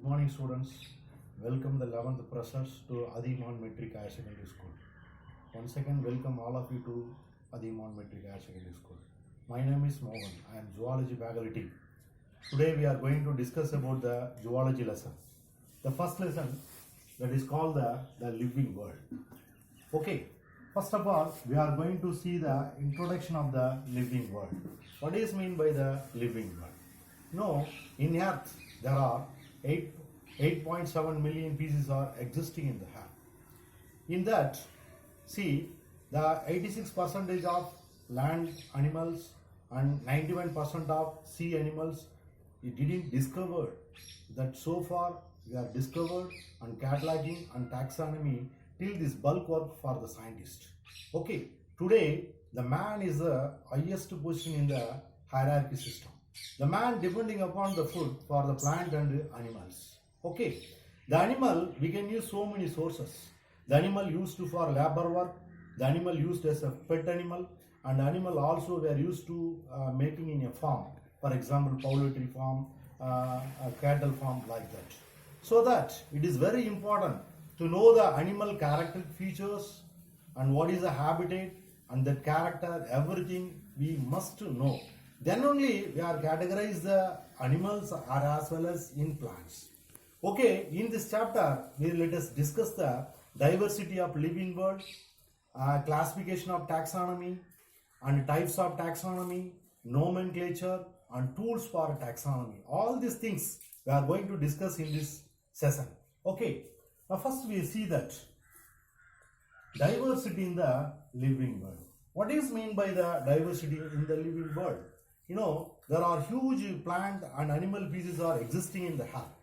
Good morning, students. Welcome the 11th freshers to Adiman Metric Higher Secondary School. Once again, welcome all of you to Adiman Metric Higher Secondary School. My name is Mohan. I am zoology faculty. Today we are going to discuss about the zoology lesson. The first lesson that is called the living world. Okay. First of all, we are going to see the introduction of the living world. What is mean by the living world? No, in Earth there are 8.7 million species are existing in the Earth. In that, see the 86% of land animals and 91% of sea animals, we didn't discover that so far we are discovered and cataloging and taxonomy till this bulk work for the scientist. Okay, today the man is the highest position in the hierarchy system. The man depending upon the food for the plant and animals. Okay, the animal we can use so many sources. The animal used to for labor work, the animal used as a pet animal, and animal also were used to making in a farm. For example, poultry farm, a cattle farm like that. So that it is very important to know the animal character features and what is the habitat and the character, everything we must know. Then only we are categorize the animals are as well as in plants. Okay, in this chapter, we let us discuss the diversity of living world, classification of taxonomy, and types of taxonomy, nomenclature, and tools for taxonomy. All these things we are going to discuss in this session. Okay, now first we see that diversity in the living world. What is mean by the diversity in the living world? You know, there are huge plant and animal species are existing in the earth.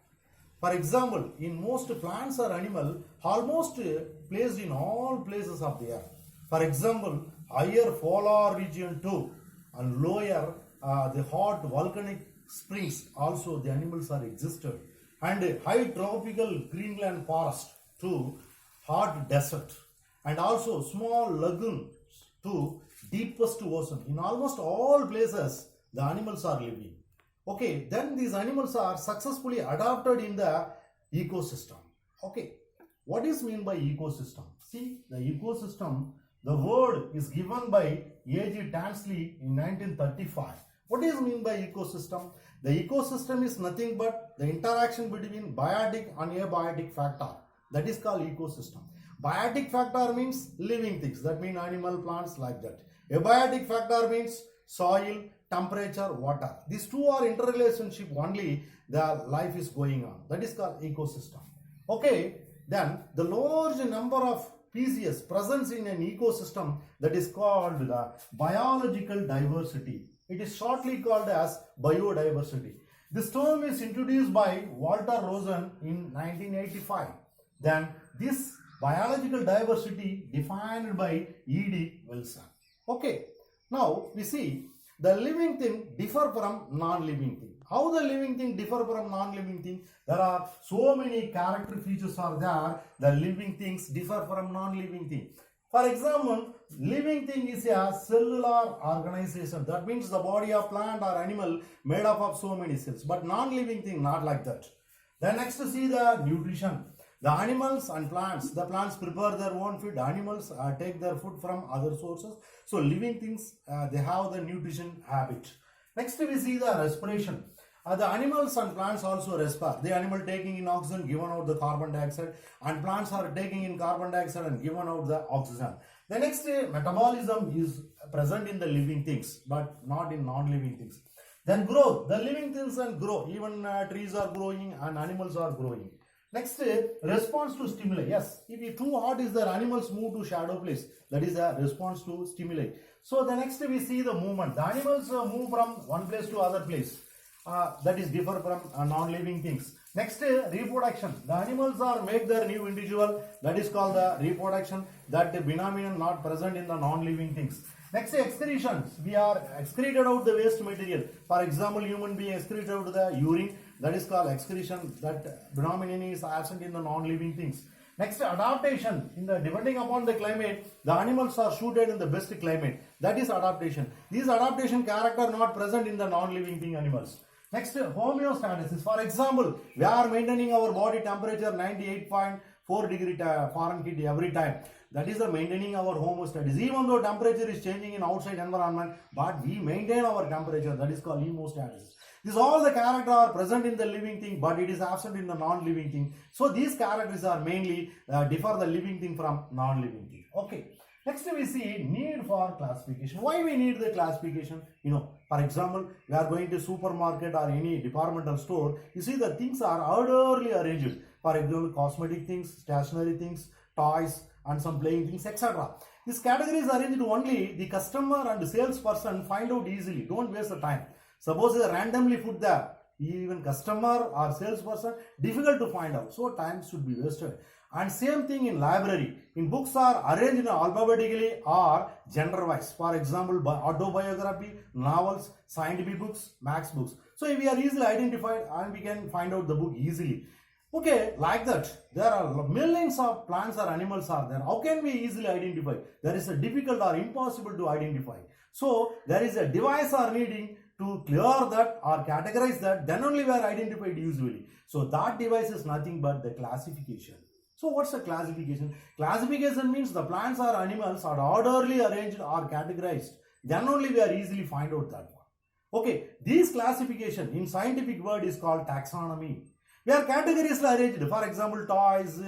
For example, in most plants or animal, almost placed in all places of the earth. For example, higher polar region too, and lower the hot volcanic springs also the animals are existed, and high tropical Greenland forest to hot desert, and also small lagoons to deepest ocean. In almost all places, the animals are living. Okay, then these animals are successfully adapted in the ecosystem. Okay, what is mean by ecosystem? See, the ecosystem, the word is given by A.G. Tansley in 1935. What is mean by ecosystem? The ecosystem is nothing but the interaction between biotic and abiotic factor. That is called ecosystem. Biotic factor means living things. That means animal, plants like that. Abiotic factor means soil, temperature, water. These two are interrelationship only the life is going on. That is called ecosystem. Okay, then the large number of species present in an ecosystem, that is called the biological diversity. It is shortly called as biodiversity. This term is introduced by Walter Rosen in 1985. Then this biological diversity defined by E.D. Wilson. Okay, now we see the living thing differ from non-living thing. How the living thing differ from non-living thing? There are so many character features are there. The living things differ from non-living thing. For example, living thing is a cellular organization. That means the body of plant or animal made up of so many cells. But non-living thing not like that. Then next to see the nutrition. The animals and plants, the plants prepare their own food, the animals take their food from other sources. So living things, they have the nutrition habit. Next we see the respiration. The animals and plants also respire. The animal taking in oxygen, given out the carbon dioxide, and plants are taking in carbon dioxide and given out the oxygen. The next metabolism is present in the living things, but not in non-living things. Then growth, the living things and grow. Even trees are growing and animals are growing. Next, response to stimuli. Yes, if it too hot is there, animals move to shadow place. That is a response to stimuli. So the next we see the movement. The animals move from one place to other place. That is differ from non-living things. Next, reproduction. The animals are make their new individual. That is called the reproduction. That the phenomenon not present in the non-living things. Next, excretions. We are excreted out the waste material. For example, human being excreted out the urine. That is called excretion. That phenomenon is absent in the non-living things. Next, adaptation. Depending upon the climate, the animals are suited in the best climate. That is adaptation. These adaptation character not present in the non-living thing animals. Next, homeostasis. For example, we are maintaining our body temperature 98.4 degree Fahrenheit every time. That is the maintaining our homeostasis. Even though temperature is changing in outside environment, but we maintain our temperature. That is called hemostasis. These all the characters are present in the living thing, but it is absent in the non-living thing. So these characters are mainly differ the living thing from non-living thing. Okay. Next we see need for classification. Why we need the classification? For example, we are going to supermarket or any departmental store. You see the things are orderly arranged. For example, cosmetic things, stationery things, toys, and some playing things, etc. These categories are arranged only the customer and the salesperson find out easily. Don't waste the time. Suppose they randomly put there, even customer or salesperson difficult to find out. So time should be wasted. And same thing in library. In books are arranged alphabetically or gender wise. For example, autobiography, novels, scientific books, maths books. So we are easily identified and we can find out the book easily. Okay, like that, there are millions of plants or animals are there. How can we easily identify? There is a difficult or impossible to identify. So there is a device are needing to clear that or categorize that, then only we are identified usually. So that device is nothing but the classification. So what's the classification? Classification means the plants or animals are orderly arranged or categorized. Then only we are easily find out that one. Okay, this classification in scientific word is called taxonomy. We are categories arranged. For example, toys,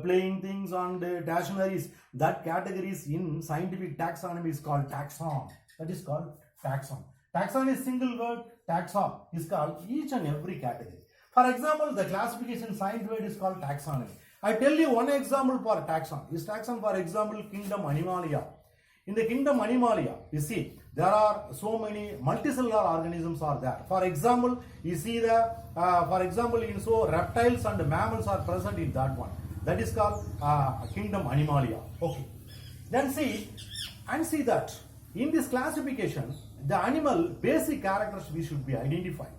playing things and stationaries. That categories in scientific taxonomy is called taxon. That is called taxon. Taxon is single word. Taxon is called each and every category. For example, the classification science word is called taxonomy. I tell you one example for taxon. Is taxon, for example, kingdom Animalia. In the kingdom Animalia, you see, there are so many multicellular organisms are there. For example, you see the, reptiles and mammals are present in that one. That is called kingdom Animalia. Okay. Then see that in this classification, the animal basic characters we should be identifying.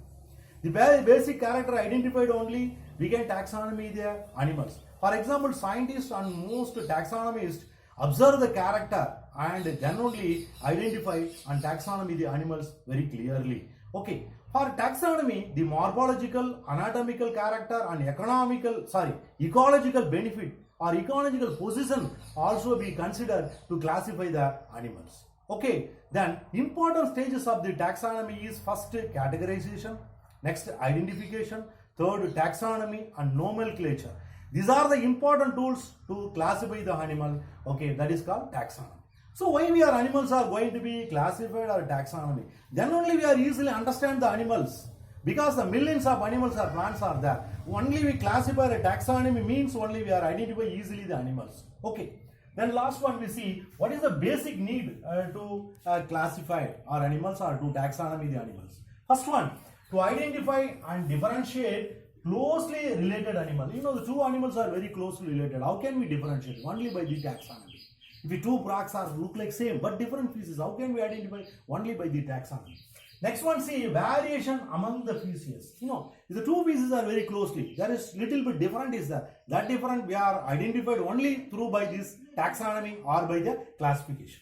The basic character identified only, we can taxonomy the animals. For example, scientists and most taxonomists observe the character and then only identify and taxonomy the animals very clearly. Okay. For taxonomy, the morphological, anatomical character and ecological benefit or ecological position also be considered to classify the animals. Okay. Then important stages of the taxonomy is first categorization, next identification, third taxonomy and nomenclature. These are the important tools to classify the animal. Okay, that is called taxonomy. So why we are animals are going to be classified or taxonomy? Then only we are easily understand the animals. Because the millions of animals or plants are there. Only we classify a taxonomy means only we are identify easily the animals. Okay. Then last one we see what is the basic need to classify our animals or to taxonomy the animals. First one, to identify and differentiate closely related animals. The two animals are very closely related. How can we differentiate? Only by the taxonomy. If the two frogs are look like same but different species, how can we identify? Only by the taxonomy. Next one, see variation among the species. If the two species are very closely, there is little bit different is there. That different we are identified only through by this taxonomy or by the classification.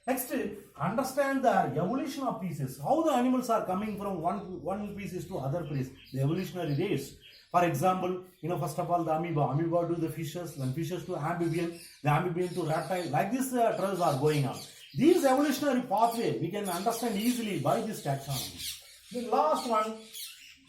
Next, understand the evolution of species. How the animals are coming from one species to other species. The evolutionary race. For example, first of all the amoeba to the fishes, then fishes to amphibian, the amphibian to reptile. Like this trails are going on. These evolutionary pathway we can understand easily by this taxonomy. The last one,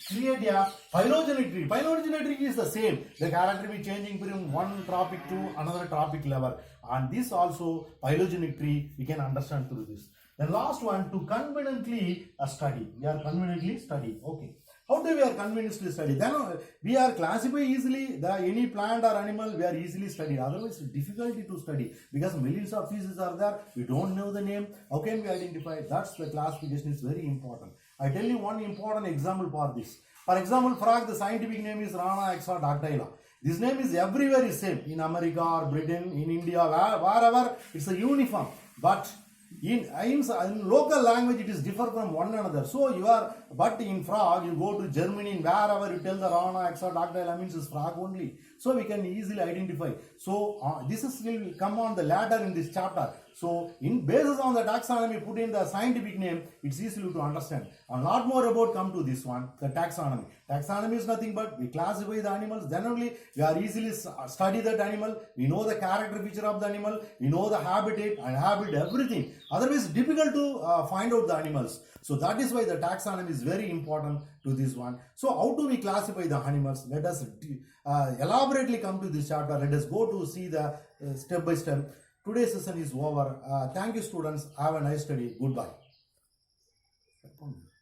create a phylogenetic tree. Phylogenetic tree is the same. The character will be changing from one tropic to another tropic level. And this also phylogenetic tree we can understand through this. The last one, to conveniently study. We are conveniently study. Okay. How do we are conveniently study? Then we are classify easily any plant or animal we are easily study. Otherwise it's difficulty to study because millions of species are there. We don't know the name. How can we identify? That's the classification is very important. I tell you one important example for this. For example, frog, the scientific name is Rana exadactyla. This name is everywhere is same. In America or Britain, in India, wherever it's a uniform. But in local language it is different from one another. So but in frog you go to Germany, wherever you tell the Rana exadactyla means it's frog only. So we can easily identify. So this will come on the ladder in this chapter. So, in basis on the taxonomy, put in the scientific name, it's easy to understand. A lot more about come to this one, the taxonomy. Taxonomy is nothing but we classify the animals, then only we are easily study that animal, we know the character feature of the animal, we know the habitat and habit, everything. Otherwise, it's difficult to find out the animals. So that is why the taxonomy is very important to this one. So how do we classify the animals? Let us elaborately come to this chapter. Let us go to see the step by step. Today's session is over. Thank you, students. Have a nice study. Goodbye.